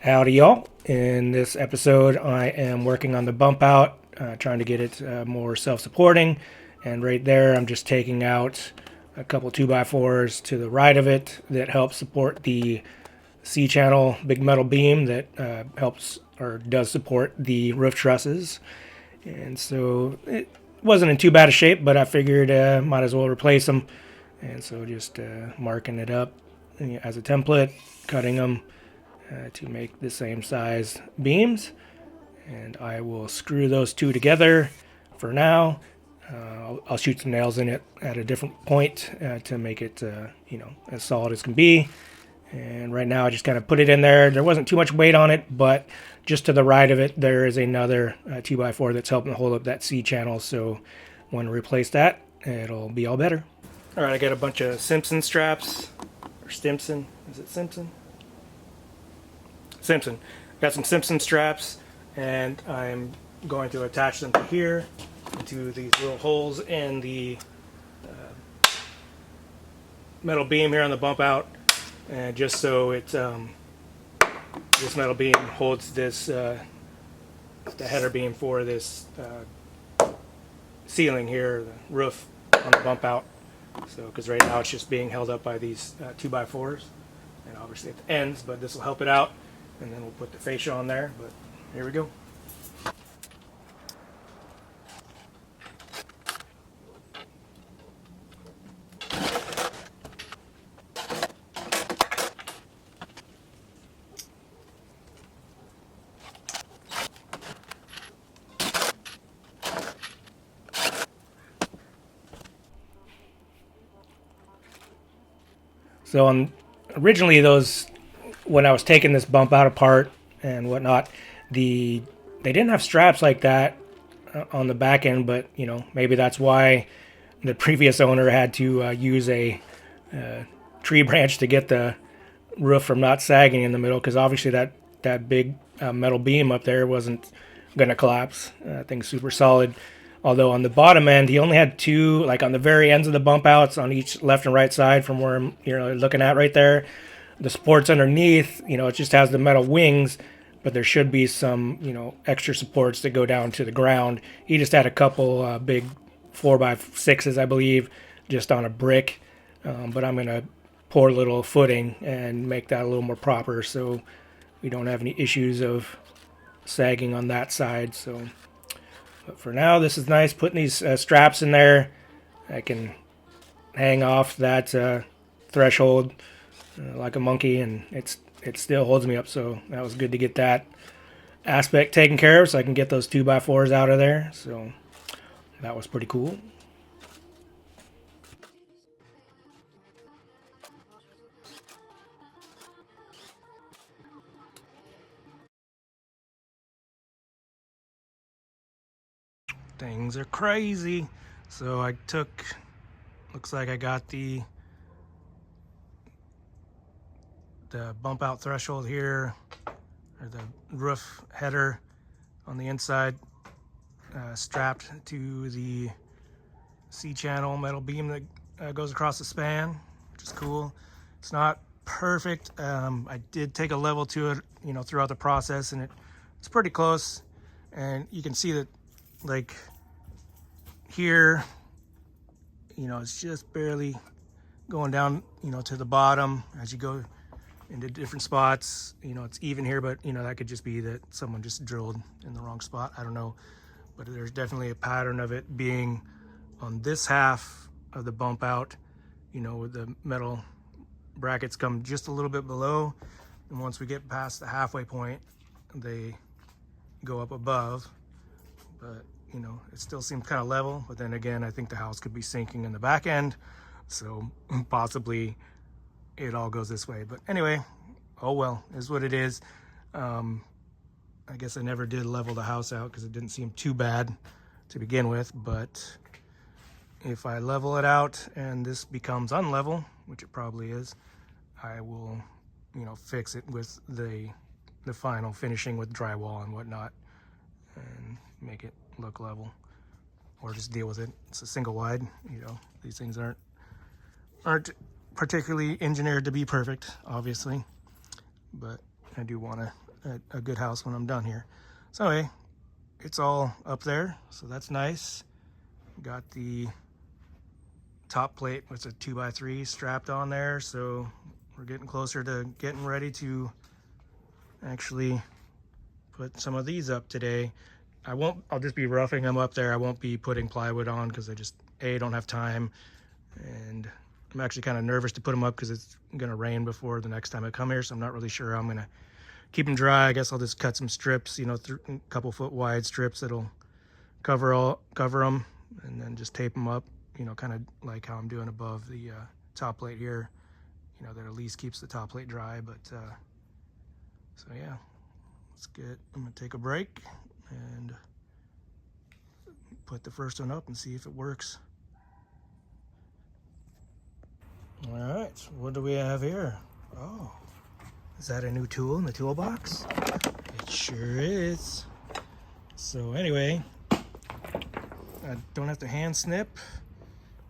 Howdy, y'all. In this episode, I am working on the bump out, trying to get it more self supporting. And right there, I'm just taking out a couple 2x4s to the right of it that help support the C channel big metal beam that helps or does support the roof trusses. And so it wasn't in too bad a shape, but I figured might as well replace them. And so just marking it up as a template, cutting them to make the same size beams, and I will screw those two together for now. I'll shoot some nails in it at a different point to make it as solid as can be. And right now I just kind of put it in there. There wasn't too much weight on it, but just to the right of it there is another 2x4 that's helping hold up that C channel, so when I replace that it'll be all better. Alright, I got a bunch of Simpson straps, or Stimson, is it Simpson? Simpson. Got some Simpson straps, and I'm going to attach them to here, into these little holes in the metal beam here on the bump out, and just so it this metal beam holds this the header beam for this ceiling here, the roof on the bump out. So, because right now it's just being held up by these 2x4s, and obviously at the ends, but this will help it out. And then we'll put the fascia on there, but here we go. So originally those, when I was taking this bump out apart and whatnot, they didn't have straps like that on the back end, but maybe that's why the previous owner had to use a tree branch to get the roof from not sagging in the middle, because obviously that big metal beam up there wasn't going to collapse. Thing's super solid. Although on the bottom end, he only had two, like on the very ends of the bump outs on each left and right side from where I'm looking at right there. The supports underneath, it just has the metal wings, but there should be some, extra supports that go down to the ground. He just had a couple big 4x6s, I believe, just on a brick. But I'm going to pour a little footing and make that a little more proper so we don't have any issues of sagging on that side. So, but for now, this is nice. Putting these straps in there, I can hang off that threshold like a monkey, and it still holds me up. So that was good to get that aspect taken care of, so I can get those 2x4s out of there. So that was pretty cool. Things are crazy. So I took, looks like I got the bump out threshold here, or the roof header on the inside, strapped to the C-channel metal beam that goes across the span, which is cool. It's not perfect. I did take a level to it, throughout the process, and it's pretty close. And you can see that, like here, it's just barely going down, to the bottom as you go into different spots. It's even here, but that could just be that someone just drilled in the wrong spot. I don't know, but there's definitely a pattern of it being on this half of the bump out, with the metal brackets come just a little bit below, and once we get past the halfway point they go up above. But it still seems kind of level. But then again, I think the house could be sinking in the back end, so possibly it all goes this way. But anyway, oh well, is what it is. I guess I never did level the house out because it didn't seem too bad to begin with. But if I level it out and this becomes unlevel, which it probably is, I will fix it with the final finishing with drywall and whatnot, and make it look level, or just deal with it. It's a single wide. These things aren't particularly engineered to be perfect, obviously, but I do want to at a good house when I'm done here. So anyway, it's all up there, so that's nice. Got the top plate with a 2x3 strapped on there, so we're getting closer to getting ready to actually put some of these up today. I'll just be roughing them up there. I won't be putting plywood on because I just don't have time, and I'm actually kind of nervous to put them up because it's gonna rain before the next time I come here, so I'm not really sure how I'm gonna keep them dry. I guess I'll just cut some strips, you know, a couple foot wide strips that'll cover them, and then just tape them up, you know, kind of like how I'm doing above the top plate here, you know, that at least keeps the top plate dry. But so yeah, I'm gonna take a break and put the first one up and see if it works. All right, so what do we have here? Oh, is that a new tool in the toolbox? It sure is. So anyway, I don't have to hand snip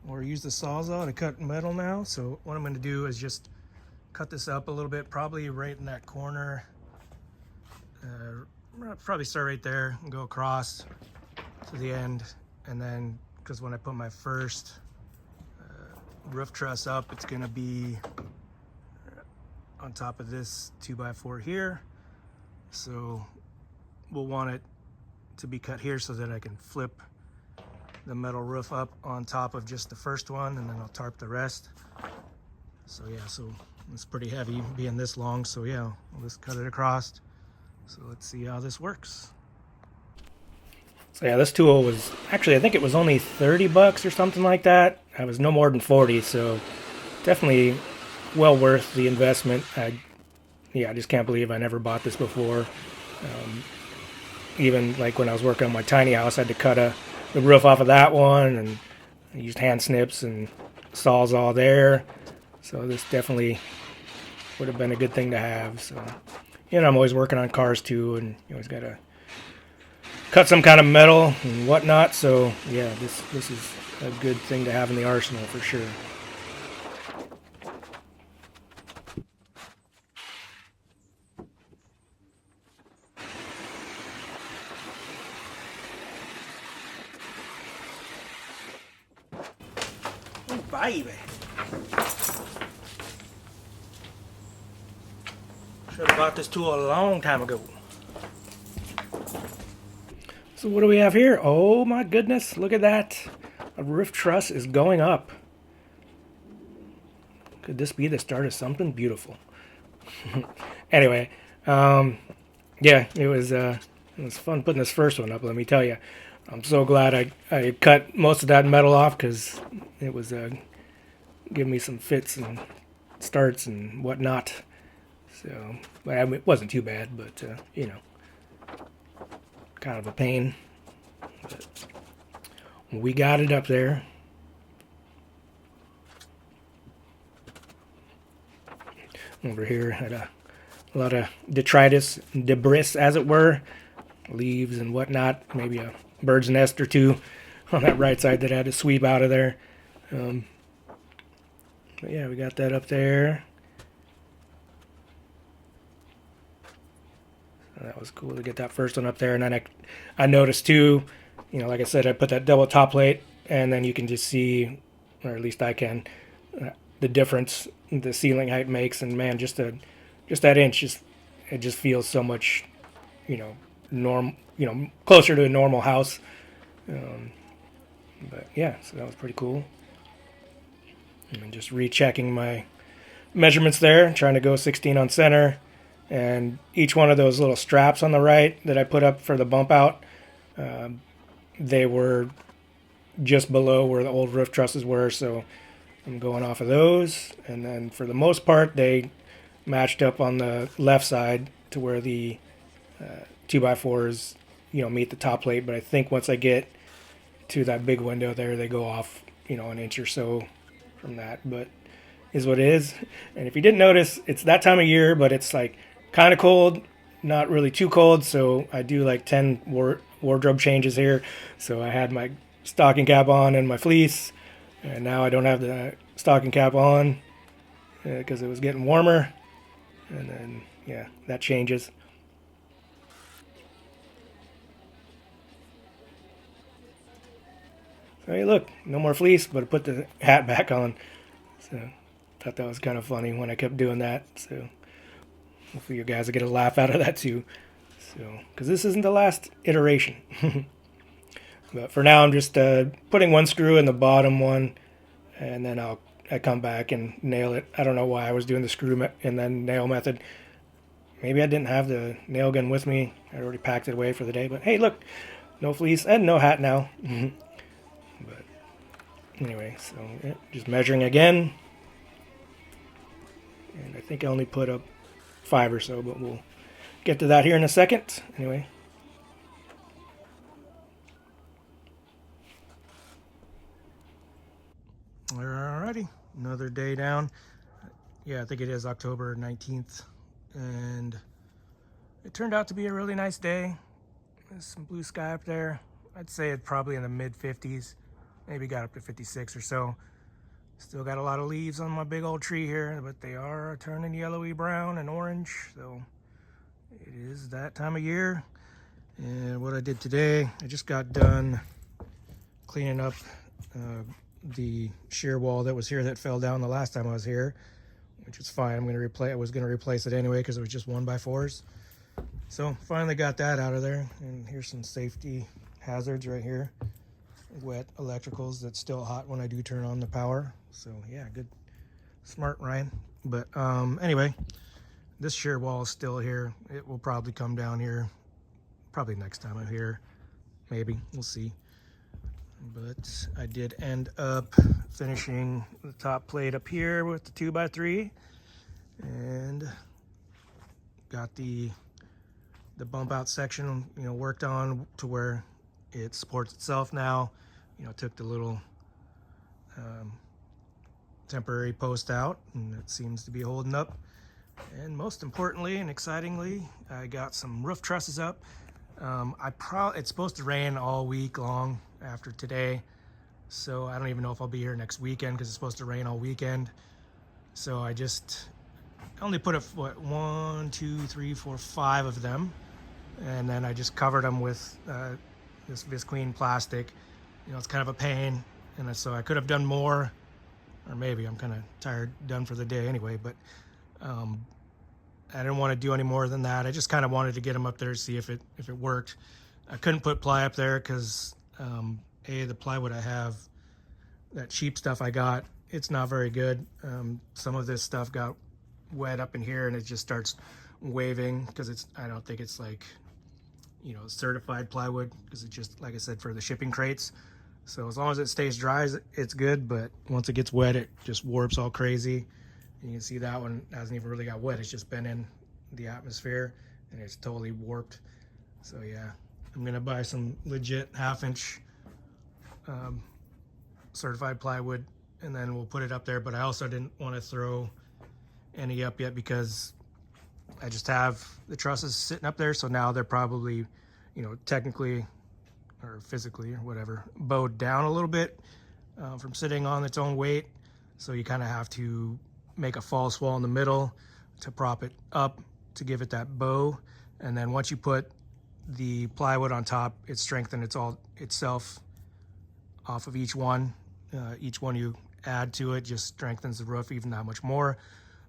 or use the Sawzall to cut metal now. So what I'm going to do is just cut this up a little bit, probably right in that corner. I'll probably start right there and go across to the end. And then, because when I put my first roof truss up, it's going to be on top of this 2x4 here. So we'll want it to be cut here so that I can flip the metal roof up on top of just the first one, and then I'll tarp the rest. So yeah, so it's pretty heavy being this long, so yeah, I'll just cut it across. So let's see how this works. So yeah, this tool was actually, I think it was only 30 bucks or something like that. It was no more than 40, so definitely well worth the investment. I just can't believe I never bought this before. Even like when I was working on my tiny house, I had to cut the roof off of that one, and I used hand snips and Sawzall there. So this definitely would have been a good thing to have. So, you know, I'm always working on cars too, and you always got to cut some kind of metal and whatnot. So yeah, this is a good thing to have in the arsenal for sure. Oh, baby. Should have bought this tool a long time ago. So what do we have here? Oh my goodness, look at that. A roof truss is going up. Could this be the start of something beautiful? Anyway, yeah, it was fun putting this first one up, let me tell you. I'm so glad I cut most of that metal off, because it was giving me some fits and starts and whatnot. So, but I mean, it wasn't too bad, but you know, kind of a pain. But we got it up there. Over here had a lot of detritus, debris as it were, leaves and whatnot, maybe a bird's nest or two on that right side that I had to sweep out of there. But yeah, we got that up there. So that was cool to get that first one up there. And then I noticed too, you know, like I said, I put that double top plate, and then you can just see, or at least I can, the difference the ceiling height makes. And man, just that inch, it just feels so much, you know, closer to a normal house. But yeah, so that was pretty cool. And just rechecking my measurements there, trying to go 16 on center, and each one of those little straps on the right that I put up for the bump out, they were just below where the old roof trusses were, so I'm going off of those. And then for the most part, they matched up on the left side to where the 2x4s, you know, meet the top plate. But I think once I get to that big window there, they go off, you know, an inch or so from that. But is what it is. And if you didn't notice, it's that time of year, but it's like kind of cold, not really too cold. So I do like 10 wardrobe changes here. So I had my stocking cap on and my fleece, and now I don't have the stocking cap on because it was getting warmer. And then yeah, that changes. Hey, look, no more fleece, but I put the hat back on. So thought that was kind of funny when I kept doing that. So hopefully you guys will get a laugh out of that too. So, because this isn't the last iteration. But for now, I'm just putting one screw in the bottom one, and then I come back and nail it. I don't know why I was doing the screw and then nail method. Maybe I didn't have the nail gun with me. I already packed it away for the day. But hey, look, no fleece and no hat now. But anyway, so yeah, just measuring again. And I think I only put up 5 or so, but we'll get to that here in a second. Anyway. Alrighty, another day down. Yeah, I think it is October 19th. And it turned out to be a really nice day. There's some blue sky up there. I'd say it's probably in the mid 50s. Maybe got up to 56 or so. Still got a lot of leaves on my big old tree here, but they are turning yellowy brown and orange. So it is that time of year. And what I did today, I just got done cleaning up the shear wall that was here that fell down the last time I was here, which is fine. I was gonna replace it anyway because it was just 1x4s. So finally got that out of there. And here's some safety hazards right here. Wet electricals that's still hot when I do turn on the power. So yeah, good, smart Ryan. But anyway, this shear wall is still here. It will probably come down here probably next time I'm here, maybe, we'll see. But I did end up finishing the top plate up here with the 2x3 and got the bump out section, worked on to where it supports itself now. Took the little temporary post out, and it seems to be holding up. And most importantly and excitingly, I got some roof trusses up. It's supposed to rain all week long after today, so I don't even know if I'll be here next weekend because it's supposed to rain all weekend. So I only put up 1, 2, 3, 4, 5 of them, and then I just covered them with this visqueen plastic. It's kind of a pain, and so I could have done more, or maybe I'm kind of tired, done for the day anyway. But I didn't want to do any more than that. I just kind of wanted to get them up there to see if it worked. I couldn't put ply up there because the plywood I have, that cheap stuff I got, it's not very good. Some of this stuff got wet up in here and it just starts waving because I don't think it's like certified plywood, because it's just, like I said, for the shipping crates. So as long as it stays dry, it's good, but once it gets wet, it just warps all crazy. And you can see that one hasn't even really got wet. It's just been in the atmosphere and it's totally warped. So yeah, I'm gonna buy some legit 1/2-inch certified plywood, and then we'll put it up there. But I also didn't want to throw any up yet because I just have the trusses sitting up there. So now they're probably, technically or physically or whatever, bowed down a little bit from sitting on its own weight. So you kind of have to make a false wall in the middle to prop it up to give it that bow. And then once you put the plywood on top, it strengthens itself off of each one. Each one you add to it just strengthens the roof even that much more.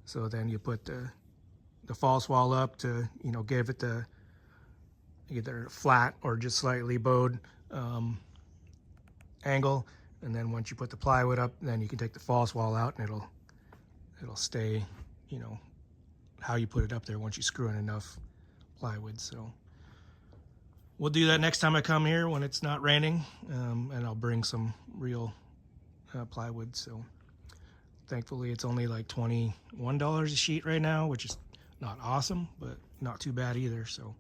So then you put the false wall up to give it the either flat or just slightly bowed angle. And then once you put the plywood up, then you can take the false wall out and it'll stay how you put it up there once you screw in enough plywood. So we'll do that next time I come here when it's not raining, and I'll bring some real plywood. So thankfully it's only like $21 a sheet right now, which is not awesome, but not too bad either. So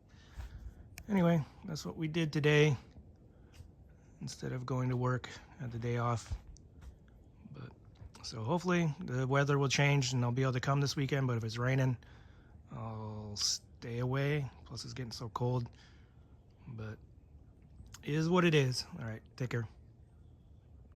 anyway, that's what we did today instead of going to work. Had the day off. But so hopefully the weather will change and I'll be able to come this weekend. But if it's raining, I'll stay away. Plus it's getting so cold. But it is what it is. All right, take care.